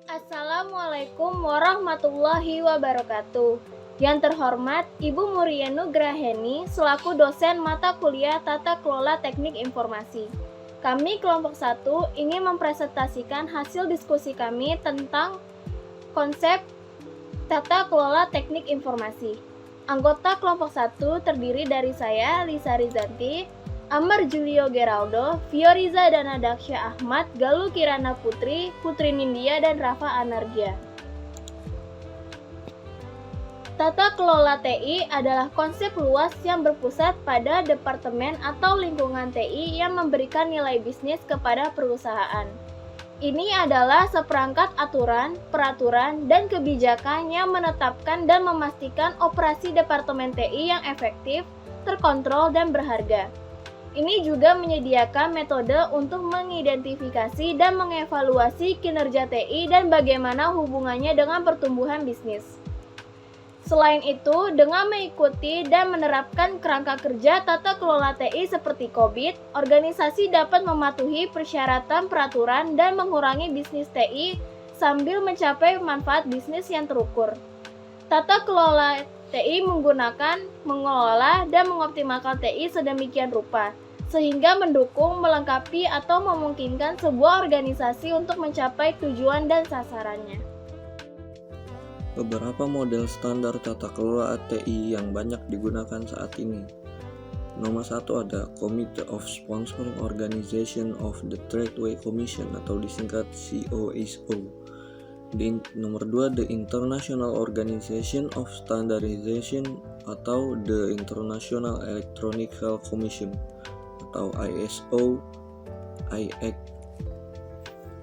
Assalamualaikum warahmatullahi wabarakatuh. Yang terhormat Ibu Murianu Graheni selaku dosen mata kuliah Tata Kelola Teknik Informasi. Kami kelompok 1 ingin mempresentasikan hasil diskusi kami tentang konsep Tata Kelola Teknik Informasi. Anggota kelompok 1 terdiri dari saya, Lisa Rizanti, Amar Julio Geraldo, Fioriza Danadaksya Ahmad, Galuh Kirana Putri, Putri Nindya, dan Rafa Anargia. Tata kelola TI adalah konsep luas yang berpusat pada departemen atau lingkungan TI yang memberikan nilai bisnis kepada perusahaan. Ini adalah seperangkat aturan, peraturan, dan kebijakan yang menetapkan dan memastikan operasi departemen TI yang efektif, terkontrol, dan berharga. Ini juga menyediakan metode untuk mengidentifikasi dan mengevaluasi kinerja TI dan bagaimana hubungannya dengan pertumbuhan bisnis. Selain itu, dengan mengikuti dan menerapkan kerangka kerja tata kelola TI seperti COVID, organisasi dapat mematuhi persyaratan peraturan dan mengurangi bisnis TI sambil mencapai manfaat bisnis yang terukur. Tata kelola TI menggunakan, mengelola, dan mengoptimalkan TI sedemikian rupa, sehingga mendukung, melengkapi, atau memungkinkan sebuah organisasi untuk mencapai tujuan dan sasarannya. Beberapa model standar tata kelola TI yang banyak digunakan saat ini. Nomor 1 ada Committee of Sponsoring Organization of the Tradeway Commission atau disingkat COSO. Nomor 2 The International Organization of Standardization atau The International Electronic Health Commission atau ISO, IEC.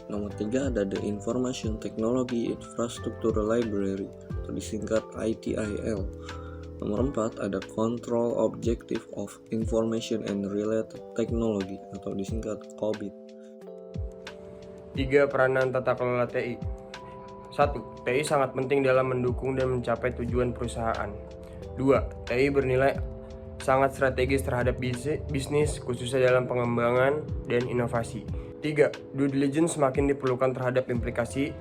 Nomor 3 ada The Information Technology Infrastructure Library atau disingkat ITIL. Nomor 4 ada Control Objective of Information and Related Technology atau disingkat COBIT. 3. Peranan tata kelola TI. 1. TI sangat penting dalam mendukung dan mencapai tujuan perusahaan. 2. TI bernilai sangat strategis terhadap bisnis, khususnya dalam pengembangan dan inovasi. 3. Due diligence semakin diperlukan terhadap implikasi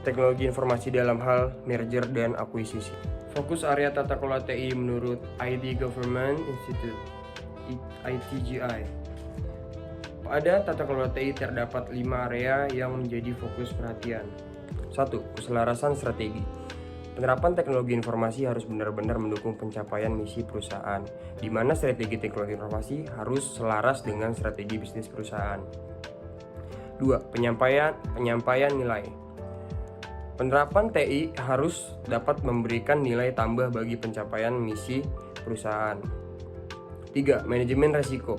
teknologi informasi dalam hal merger dan akuisisi. Fokus area tata kelola TI menurut IT Government Institute (ITGI). Pada tata kelola TI terdapat 5 area yang menjadi fokus perhatian. 1. Keselarasan strategi. Penerapan teknologi informasi harus benar-benar mendukung pencapaian misi perusahaan, di mana strategi teknologi informasi harus selaras dengan strategi bisnis perusahaan. 2. Penyampaian nilai. Penerapan TI harus dapat memberikan nilai tambah bagi pencapaian misi perusahaan. 3. Manajemen resiko.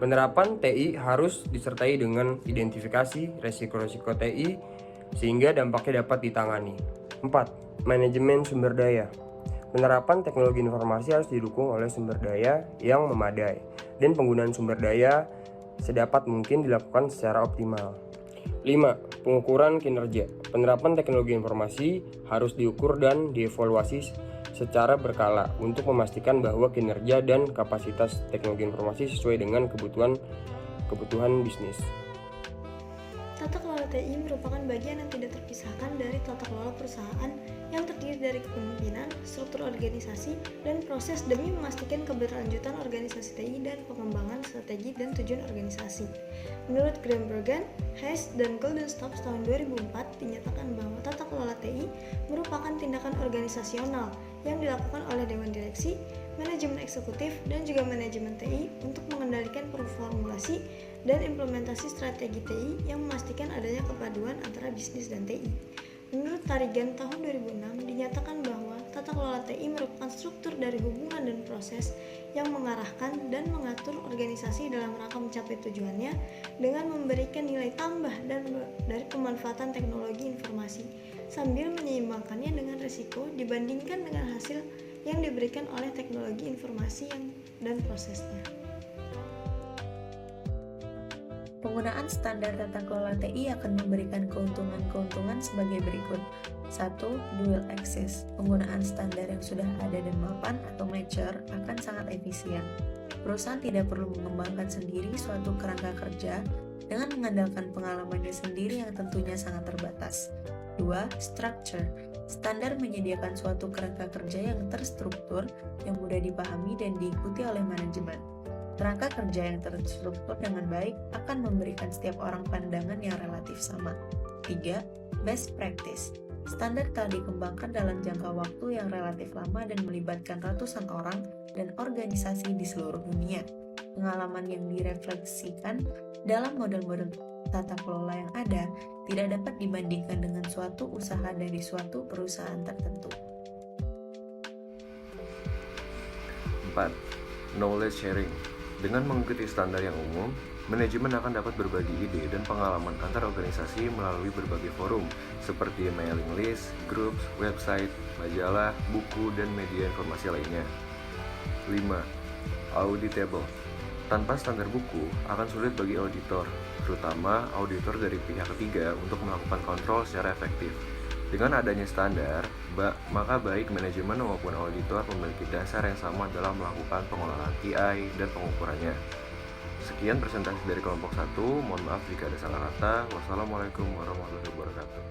Penerapan TI harus disertai dengan identifikasi resiko-resiko TI sehingga dampaknya dapat ditangani. 4. Manajemen sumber daya. Penerapan teknologi informasi harus didukung oleh sumber daya yang memadai dan penggunaan sumber daya sedapat mungkin dilakukan secara optimal. 5. Pengukuran kinerja. Penerapan teknologi informasi harus diukur dan dievaluasi secara berkala untuk memastikan bahwa kinerja dan kapasitas teknologi informasi sesuai dengan kebutuhan bisnis. Tata kelola TI merupakan bagian yang tidak terpisahkan dari tata kelola perusahaan yang terdiri dari kepemimpinan, struktur organisasi, dan proses demi memastikan keberlanjutan organisasi TI dan pengembangan strategi dan tujuan organisasi. Menurut Graham Bergen, Hayes, dan Goldenstops tahun 2004 dinyatakan bahwa tata kelola TI merupakan tindakan organisasional yang dilakukan oleh Dewan Direksi, Manajemen Eksekutif, dan juga Manajemen TI untuk mengendalikan formulasi dan implementasi strategi TI yang memastikan adanya kepaduan antara bisnis dan TI. Menurut Tarigan tahun 2006 dinyatakan bahwa tata kelola TI merupakan struktur dari hubungan dan proses yang mengarahkan dan mengatur organisasi dalam rangka mencapai tujuannya dengan memberikan nilai tambah dan dari pemanfaatan teknologi informasi sambil menyeimbangkannya dengan risiko dibandingkan dengan hasil yang diberikan oleh teknologi informasi dan prosesnya. Penggunaan standar tata kelola TI akan memberikan keuntungan-keuntungan sebagai berikut. 1. Dual access. Penggunaan standar yang sudah ada dan mapan atau mature akan sangat efisien. Perusahaan tidak perlu mengembangkan sendiri suatu kerangka kerja dengan mengandalkan pengalamannya sendiri yang tentunya sangat terbatas. 2. Structure. Standar menyediakan suatu kerangka kerja yang terstruktur, yang mudah dipahami dan diikuti oleh manajemen. Kerangka kerja yang terstruktur dengan baik akan memberikan setiap orang pandangan yang relatif sama. 3. Best practice. Standar telah dikembangkan dalam jangka waktu yang relatif lama dan melibatkan ratusan orang dan organisasi di seluruh dunia. Pengalaman yang direfleksikan dalam model-model tata kelola yang ada tidak dapat dibandingkan dengan suatu usaha dari suatu perusahaan tertentu. 4. Knowledge sharing. Dengan mengikuti standar yang umum, manajemen akan dapat berbagi ide dan pengalaman antar organisasi melalui berbagai forum seperti mailing list, groups, website, majalah, buku, dan media informasi lainnya. 5. Auditable. Tanpa standar buku, akan sulit bagi auditor, terutama auditor dari pihak ketiga untuk melakukan kontrol secara efektif. Dengan adanya standar, maka baik manajemen maupun auditor memiliki dasar yang sama dalam melakukan pengelolaan TI dan pengukurannya. Sekian presentasi dari kelompok 1, mohon maaf jika ada salah kata. Wassalamualaikum warahmatullahi wabarakatuh.